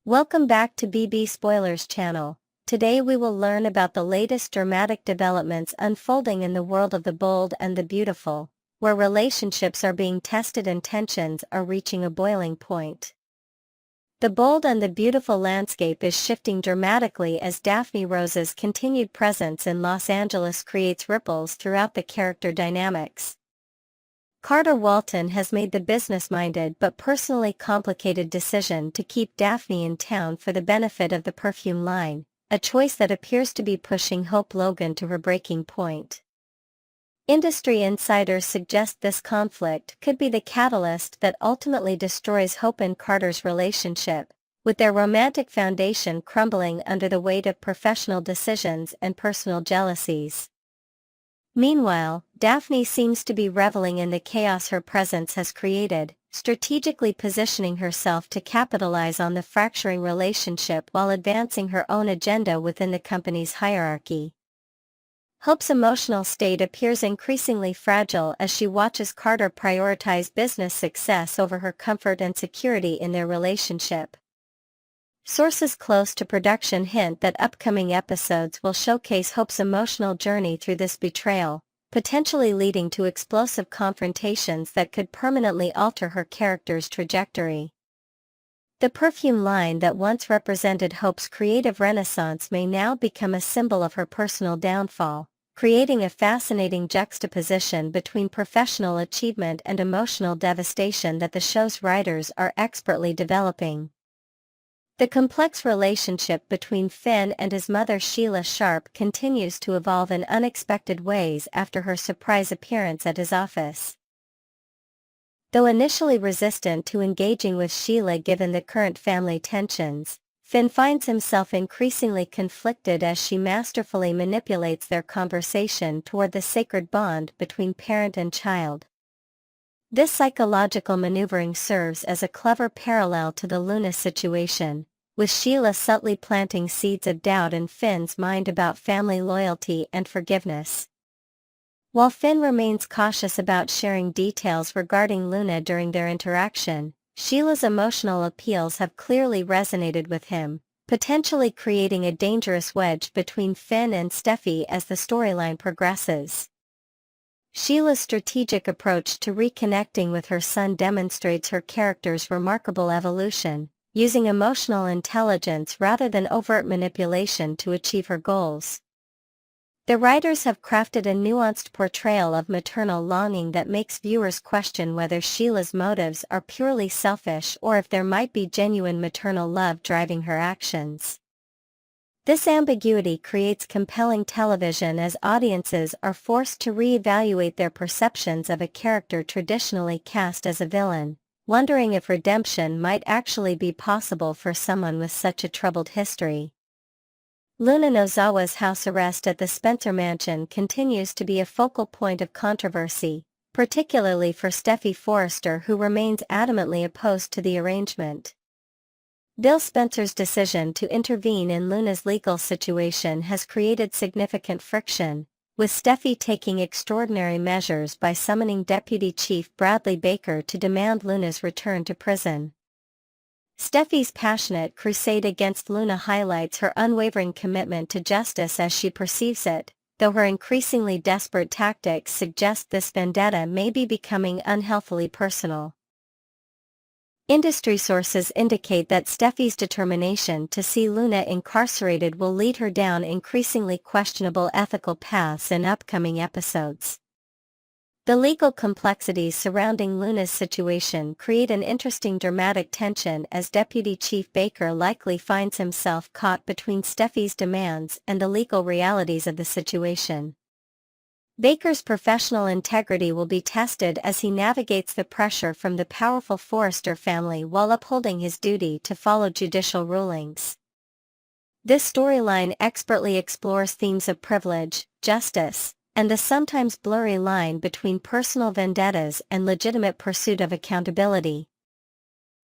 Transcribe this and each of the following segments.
Welcome back to BB Spoilers channel. Today we will learn about the latest dramatic developments unfolding in the world of the bold and the beautiful, where relationships are being tested and tensions are reaching a boiling point. The bold and the beautiful landscape is shifting dramatically as Daphne Rose's continued presence in Los Angeles creates ripples throughout the character dynamics. Carter Walton has made the business-minded but personally complicated decision to keep Daphne in town for the benefit of the perfume line, a choice that appears to be pushing Hope Logan to her breaking point. Industry insiders suggest this conflict could be the catalyst that ultimately destroys Hope and Carter's relationship, with their romantic foundation crumbling under the weight of professional decisions and personal jealousies. Meanwhile, Daphne seems to be reveling in the chaos her presence has created, strategically positioning herself to capitalize on the fracturing relationship while advancing her own agenda within the company's hierarchy. Hope's emotional state appears increasingly fragile as she watches Carter prioritize business success over her comfort and security in their relationship. Sources close to production hint that upcoming episodes will showcase Hope's emotional journey through this betrayal, potentially leading to explosive confrontations that could permanently alter her character's trajectory. The perfume line that once represented Hope's creative renaissance may now become a symbol of her personal downfall, creating a fascinating juxtaposition between professional achievement and emotional devastation that the show's writers are expertly developing. The complex relationship between Finn and his mother Sheila Sharp continues to evolve in unexpected ways after her surprise appearance at his office. Though initially resistant to engaging with Sheila given the current family tensions, Finn finds himself increasingly conflicted as she masterfully manipulates their conversation toward the sacred bond between parent and child. This psychological maneuvering serves as a clever parallel to the Luna situation, with Sheila subtly planting seeds of doubt in Finn's mind about family loyalty and forgiveness. While Finn remains cautious about sharing details regarding Luna during their interaction, Sheila's emotional appeals have clearly resonated with him, potentially creating a dangerous wedge between Finn and Steffi as the storyline progresses. Sheila's strategic approach to reconnecting with her son demonstrates her character's remarkable evolution, using emotional intelligence rather than overt manipulation to achieve her goals. The writers have crafted a nuanced portrayal of maternal longing that makes viewers question whether Sheila's motives are purely selfish or if there might be genuine maternal love driving her actions. This ambiguity creates compelling television as audiences are forced to re-evaluate their perceptions of a character traditionally cast as a villain, wondering if redemption might actually be possible for someone with such a troubled history. Luna Nozawa's house arrest at the Spencer mansion continues to be a focal point of controversy, particularly for Steffi Forrester, who remains adamantly opposed to the arrangement. Bill Spencer's decision to intervene in Luna's legal situation has created significant friction, with Steffi taking extraordinary measures by summoning Deputy Chief Bradley Baker to demand Luna's return to prison. Steffi's passionate crusade against Luna highlights her unwavering commitment to justice as she perceives it, though her increasingly desperate tactics suggest this vendetta may be becoming unhealthily personal. Industry sources indicate that Steffi's determination to see Luna incarcerated will lead her down increasingly questionable ethical paths in upcoming episodes. The legal complexities surrounding Luna's situation create an interesting dramatic tension as Deputy Chief Baker likely finds himself caught between Steffi's demands and the legal realities of the situation. Baker's professional integrity will be tested as he navigates the pressure from the powerful Forrester family while upholding his duty to follow judicial rulings. This storyline expertly explores themes of privilege, justice, and the sometimes blurry line between personal vendettas and legitimate pursuit of accountability.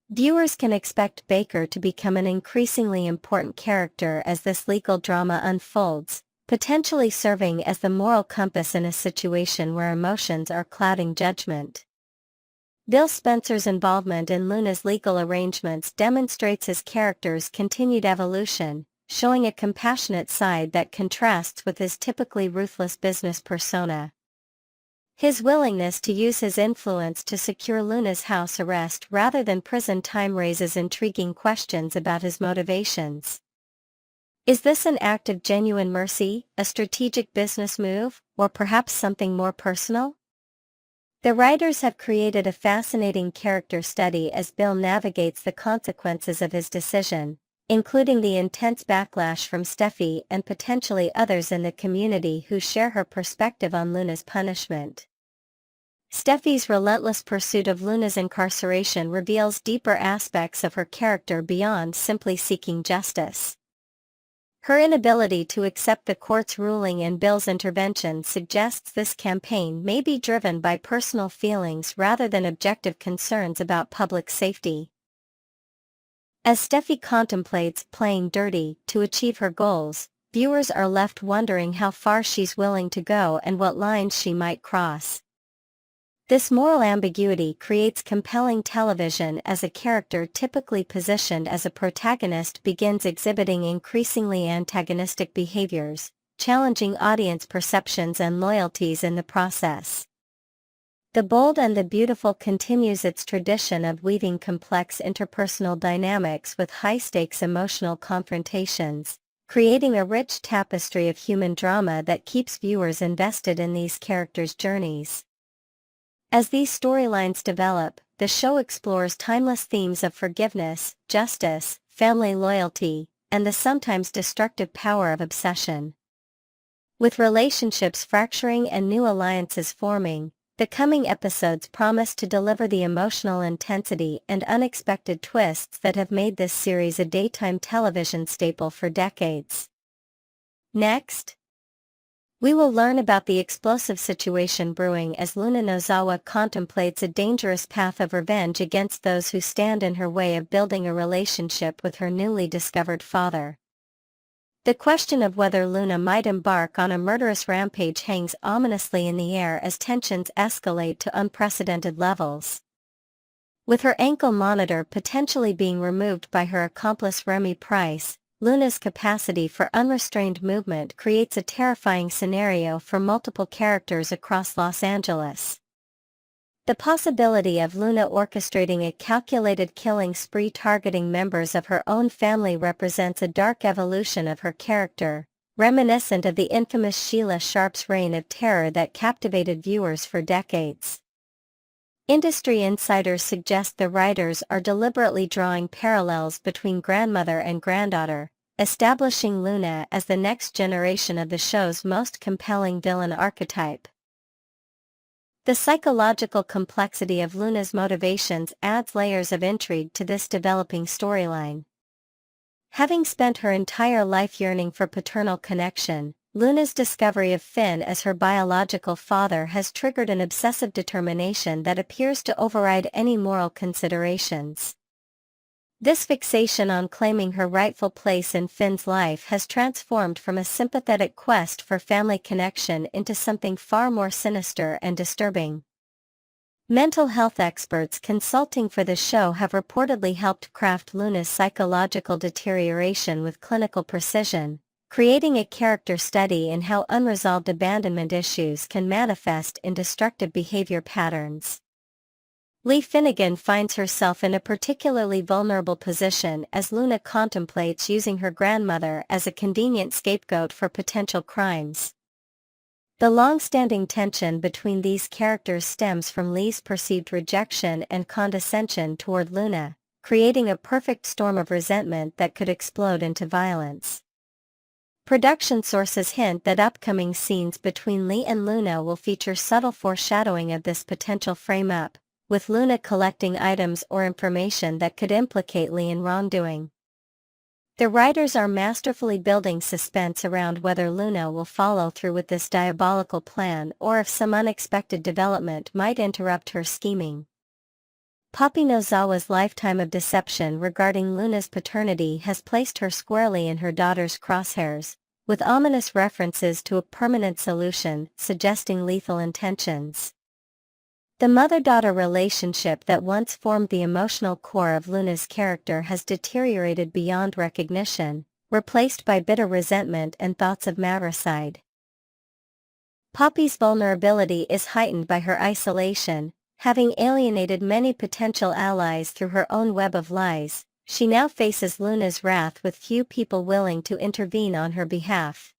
Viewers can expect Baker to become an increasingly important character as this legal drama unfolds, potentially serving as the moral compass in a situation where emotions are clouding judgment. Bill Spencer's involvement in Luna's legal arrangements demonstrates his character's continued evolution, showing a compassionate side that contrasts with his typically ruthless business persona. His willingness to use his influence to secure Luna's house arrest rather than prison time raises intriguing questions about his motivations. Is this an act of genuine mercy, a strategic business move, or perhaps something more personal? The writers have created a fascinating character study as Bill navigates the consequences of his decision, including the intense backlash from Steffi and potentially others in the community who share her perspective on Luna's punishment. Steffi's relentless pursuit of Luna's incarceration reveals deeper aspects of her character beyond simply seeking justice. Her inability to accept the court's ruling and Bill's intervention suggests this campaign may be driven by personal feelings rather than objective concerns about public safety. As Steffi contemplates playing dirty to achieve her goals, viewers are left wondering how far she's willing to go and what lines she might cross. This moral ambiguity creates compelling television as a character typically positioned as a protagonist begins exhibiting increasingly antagonistic behaviors, challenging audience perceptions and loyalties in the process. The Bold and the Beautiful continues its tradition of weaving complex interpersonal dynamics with high-stakes emotional confrontations, creating a rich tapestry of human drama that keeps viewers invested in these characters' journeys. As these storylines develop, the show explores timeless themes of forgiveness, justice, family loyalty, and the sometimes destructive power of obsession. With relationships fracturing and new alliances forming, the coming episodes promise to deliver the emotional intensity and unexpected twists that have made this series a daytime television staple for decades. Next, we will learn about the explosive situation brewing as Luna Nozawa contemplates a dangerous path of revenge against those who stand in her way of building a relationship with her newly discovered father. The question of whether Luna might embark on a murderous rampage hangs ominously in the air as tensions escalate to unprecedented levels. With her ankle monitor potentially being removed by her accomplice Remy Price, Luna's capacity for unrestrained movement creates a terrifying scenario for multiple characters across Los Angeles. The possibility of Luna orchestrating a calculated killing spree targeting members of her own family represents a dark evolution of her character, reminiscent of the infamous Sheila Sharp's reign of terror that captivated viewers for decades. Industry insiders suggest the writers are deliberately drawing parallels between grandmother and granddaughter, establishing Luna as the next generation of the show's most compelling villain archetype. The psychological complexity of Luna's motivations adds layers of intrigue to this developing storyline. Having spent her entire life yearning for paternal connection, Luna's discovery of Finn as her biological father has triggered an obsessive determination that appears to override any moral considerations. This fixation on claiming her rightful place in Finn's life has transformed from a sympathetic quest for family connection into something far more sinister and disturbing. Mental health experts consulting for the show have reportedly helped craft Luna's psychological deterioration with clinical precision, creating a character study in how unresolved abandonment issues can manifest in destructive behavior patterns. Lee Finnegan finds herself in a particularly vulnerable position as Luna contemplates using her grandmother as a convenient scapegoat for potential crimes. The long-standing tension between these characters stems from Lee's perceived rejection and condescension toward Luna, creating a perfect storm of resentment that could explode into violence. Production sources hint that upcoming scenes between Lee and Luna will feature subtle foreshadowing of this potential frame-up, with Luna collecting items or information that could implicate Lee in wrongdoing. The writers are masterfully building suspense around whether Luna will follow through with this diabolical plan or if some unexpected development might interrupt her scheming. Poppy Nozawa's lifetime of deception regarding Luna's paternity has placed her squarely in her daughter's crosshairs, with ominous references to a permanent solution suggesting lethal intentions. The mother-daughter relationship that once formed the emotional core of Luna's character has deteriorated beyond recognition, replaced by bitter resentment and thoughts of matricide. Poppy's vulnerability is heightened by her isolation. Having alienated many potential allies through her own web of lies, she now faces Luna's wrath with few people willing to intervene on her behalf.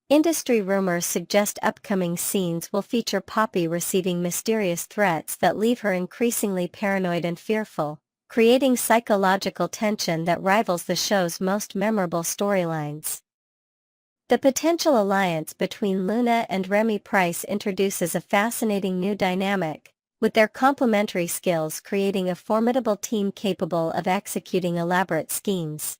Industry rumors suggest upcoming scenes will feature Poppy receiving mysterious threats that leave her increasingly paranoid and fearful, creating psychological tension that rivals the show's most memorable storylines. The potential alliance between Luna and Remy Price introduces a fascinating new dynamic, with their complementary skills creating a formidable team capable of executing elaborate schemes.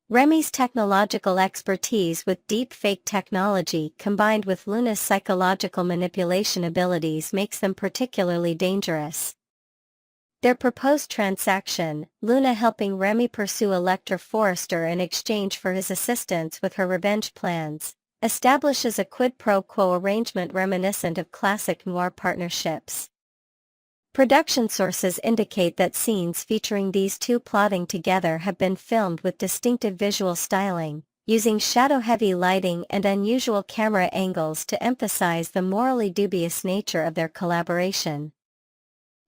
Remy's technological expertise with deep fake technology combined with Luna's psychological manipulation abilities makes them particularly dangerous. Their proposed transaction, Luna helping Remy pursue Elector Forrester in exchange for his assistance with her revenge plans, establishes a quid pro quo arrangement reminiscent of classic noir partnerships. Production sources indicate that scenes featuring these two plotting together have been filmed with distinctive visual styling, using shadow-heavy lighting and unusual camera angles to emphasize the morally dubious nature of their collaboration.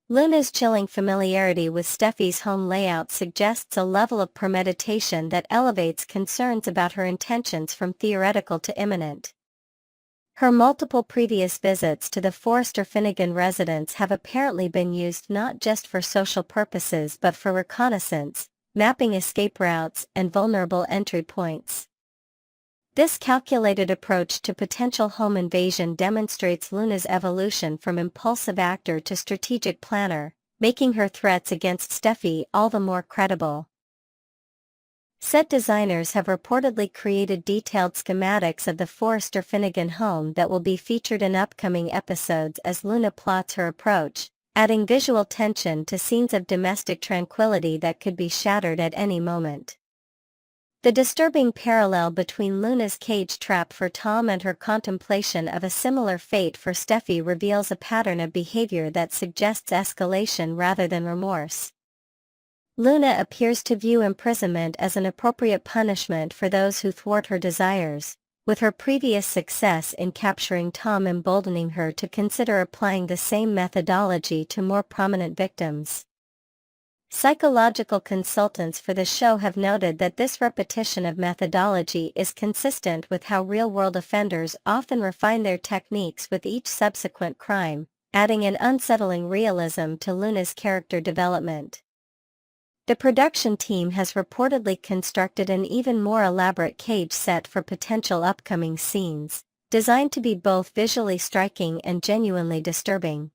Luna's chilling familiarity with Steffi's home layout suggests a level of premeditation that elevates concerns about her intentions from theoretical to imminent. Her multiple previous visits to the Forrester-Finnegan residence have apparently been used not just for social purposes but for reconnaissance, mapping escape routes and vulnerable entry points. This calculated approach to potential home invasion demonstrates Luna's evolution from impulsive actor to strategic planner, making her threats against Steffi all the more credible. Set designers have reportedly created detailed schematics of the Forrester-Finnegan home that will be featured in upcoming episodes as Luna plots her approach, adding visual tension to scenes of domestic tranquility that could be shattered at any moment. The disturbing parallel between Luna's cage trap for Tom and her contemplation of a similar fate for Steffi reveals a pattern of behavior that suggests escalation rather than remorse. Luna appears to view imprisonment as an appropriate punishment for those who thwart her desires, with her previous success in capturing Tom emboldening her to consider applying the same methodology to more prominent victims. Psychological consultants for the show have noted that this repetition of methodology is consistent with how real-world offenders often refine their techniques with each subsequent crime, adding an unsettling realism to Luna's character development. The production team has reportedly constructed an even more elaborate cage set for potential upcoming scenes, designed to be both visually striking and genuinely disturbing.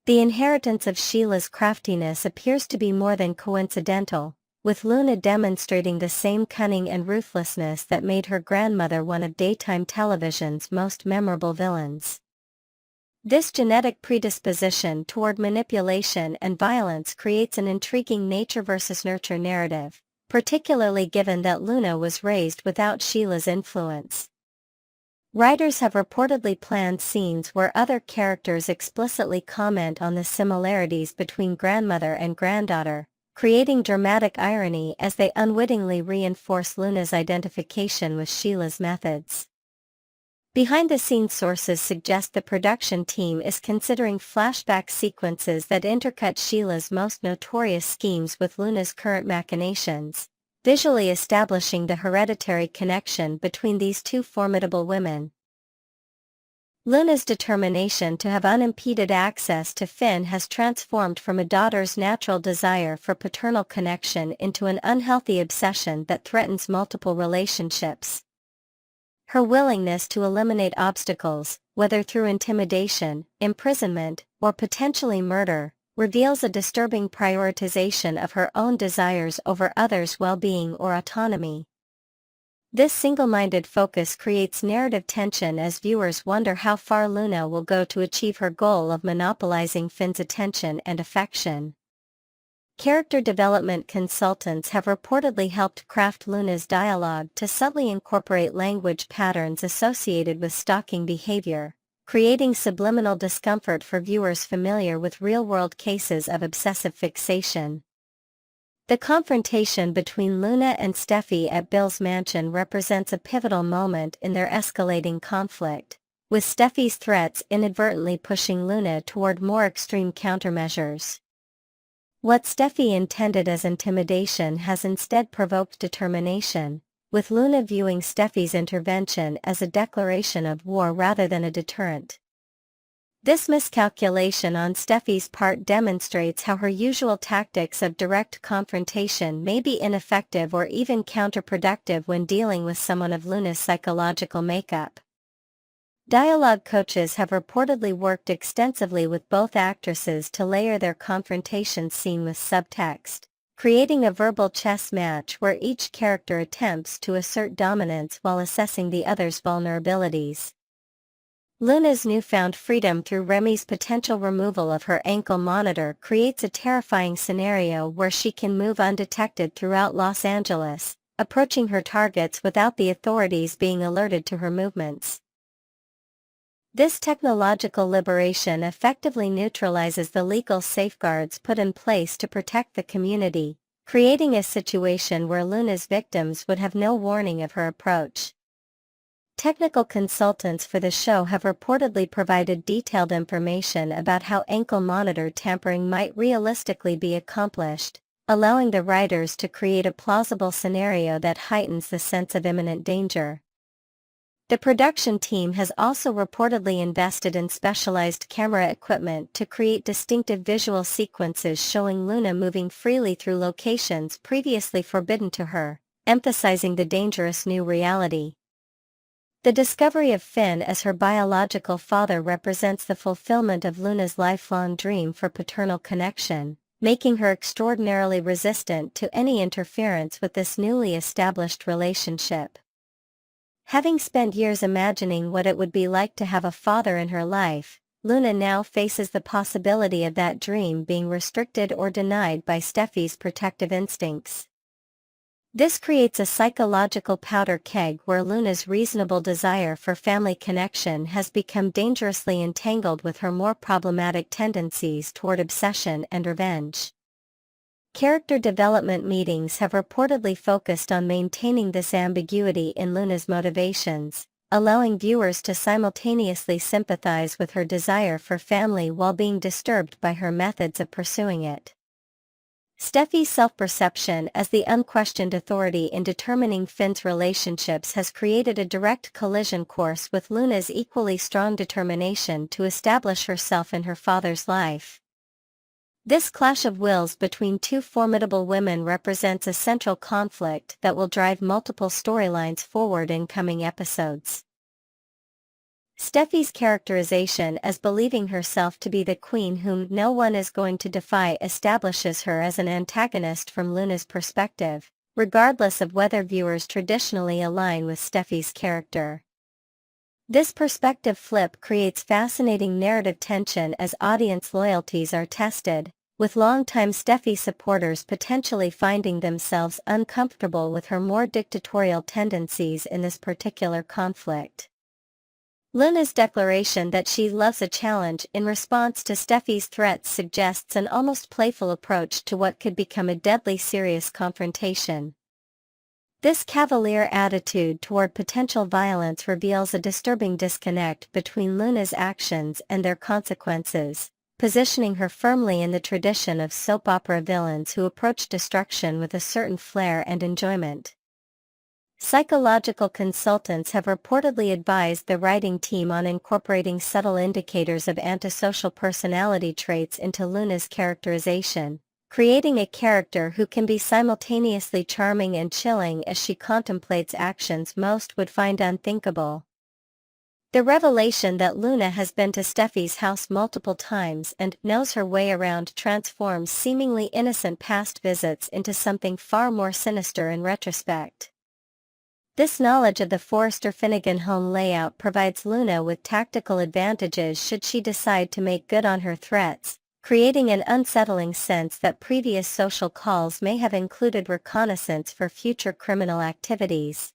The inheritance of Sheila's craftiness appears to be more than coincidental, with Luna demonstrating the same cunning and ruthlessness that made her grandmother one of daytime television's most memorable villains. This genetic predisposition toward manipulation and violence creates an intriguing nature versus nurture narrative, particularly given that Luna was raised without Sheila's influence. Writers have reportedly planned scenes where other characters explicitly comment on the similarities between grandmother and granddaughter, creating dramatic irony as they unwittingly reinforce Luna's identification with Sheila's methods. Behind-the-scenes sources suggest the production team is considering flashback sequences that intercut Sheila's most notorious schemes with Luna's current machinations, visually establishing the hereditary connection between these two formidable women. Luna's determination to have unimpeded access to Finn has transformed from a daughter's natural desire for paternal connection into an unhealthy obsession that threatens multiple relationships. Her willingness to eliminate obstacles, whether through intimidation, imprisonment, or potentially murder, reveals a disturbing prioritization of her own desires over others' well-being or autonomy. This single-minded focus creates narrative tension as viewers wonder how far Luna will go to achieve her goal of monopolizing Finn's attention and affection. Character development consultants have reportedly helped craft Luna's dialogue to subtly incorporate language patterns associated with stalking behavior, creating subliminal discomfort for viewers familiar with real-world cases of obsessive fixation. The confrontation between Luna and Steffi at Bill's mansion represents a pivotal moment in their escalating conflict, with Steffi's threats inadvertently pushing Luna toward more extreme countermeasures. What Steffi intended as intimidation has instead provoked determination, with Luna viewing Steffi's intervention as a declaration of war rather than a deterrent. This miscalculation on Steffi's part demonstrates how her usual tactics of direct confrontation may be ineffective or even counterproductive when dealing with someone of Luna's psychological makeup. Dialogue coaches have reportedly worked extensively with both actresses to layer their confrontation scene with subtext, creating a verbal chess match where each character attempts to assert dominance while assessing the other's vulnerabilities. Luna's newfound freedom through Remy's potential removal of her ankle monitor creates a terrifying scenario where she can move undetected throughout Los Angeles, approaching her targets without the authorities being alerted to her movements. This technological liberation effectively neutralizes the legal safeguards put in place to protect the community, creating a situation where Luna's victims would have no warning of her approach. Technical consultants for the show have reportedly provided detailed information about how ankle monitor tampering might realistically be accomplished, allowing the writers to create a plausible scenario that heightens the sense of imminent danger. The production team has also reportedly invested in specialized camera equipment to create distinctive visual sequences showing Luna moving freely through locations previously forbidden to her, emphasizing the dangerous new reality. The discovery of Finn as her biological father represents the fulfillment of Luna's lifelong dream for paternal connection, making her extraordinarily resistant to any interference with this newly established relationship. Having spent years imagining what it would be like to have a father in her life, Luna now faces the possibility of that dream being restricted or denied by Steffi's protective instincts. This creates a psychological powder keg where Luna's reasonable desire for family connection has become dangerously entangled with her more problematic tendencies toward obsession and revenge. Character development meetings have reportedly focused on maintaining this ambiguity in Luna's motivations, allowing viewers to simultaneously sympathize with her desire for family while being disturbed by her methods of pursuing it. Steffi's self-perception as the unquestioned authority in determining Finn's relationships has created a direct collision course with Luna's equally strong determination to establish herself in her father's life. This clash of wills between two formidable women represents a central conflict that will drive multiple storylines forward in coming episodes. Steffi's characterization as believing herself to be the queen whom no one is going to defy establishes her as an antagonist from Luna's perspective, regardless of whether viewers traditionally align with Steffi's character. This perspective flip creates fascinating narrative tension as audience loyalties are tested, with longtime Steffi supporters potentially finding themselves uncomfortable with her more dictatorial tendencies in this particular conflict. Luna's declaration that she loves a challenge in response to Steffi's threats suggests an almost playful approach to what could become a deadly serious confrontation. This cavalier attitude toward potential violence reveals a disturbing disconnect between Luna's actions and their consequences, positioning her firmly in the tradition of soap opera villains who approach destruction with a certain flair and enjoyment. Psychological consultants have reportedly advised the writing team on incorporating subtle indicators of antisocial personality traits into Luna's characterization, creating a character who can be simultaneously charming and chilling as she contemplates actions most would find unthinkable. The revelation that Luna has been to Steffi's house multiple times and knows her way around transforms seemingly innocent past visits into something far more sinister in retrospect. This knowledge of the Forrester Finnegan home layout provides Luna with tactical advantages should she decide to make good on her threats, creating an unsettling sense that previous social calls may have included reconnaissance for future criminal activities.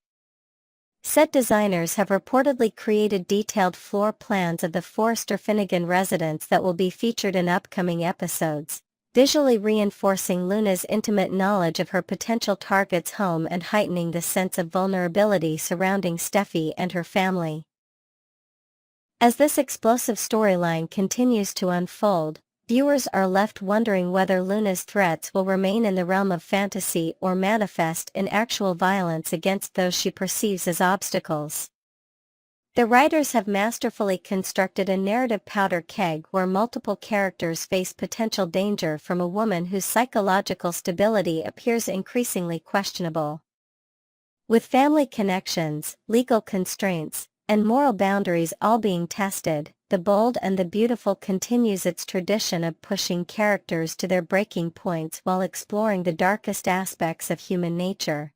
Set designers have reportedly created detailed floor plans of the Forrester Finnegan residence that will be featured in upcoming episodes, visually reinforcing Luna's intimate knowledge of her potential target's home and heightening the sense of vulnerability surrounding Steffi and her family. As this explosive storyline continues to unfold, viewers are left wondering whether Luna's threats will remain in the realm of fantasy or manifest in actual violence against those she perceives as obstacles. The writers have masterfully constructed a narrative powder keg where multiple characters face potential danger from a woman whose psychological stability appears increasingly questionable. With family connections, legal constraints, and moral boundaries all being tested, The Bold and the Beautiful continues its tradition of pushing characters to their breaking points while exploring the darkest aspects of human nature.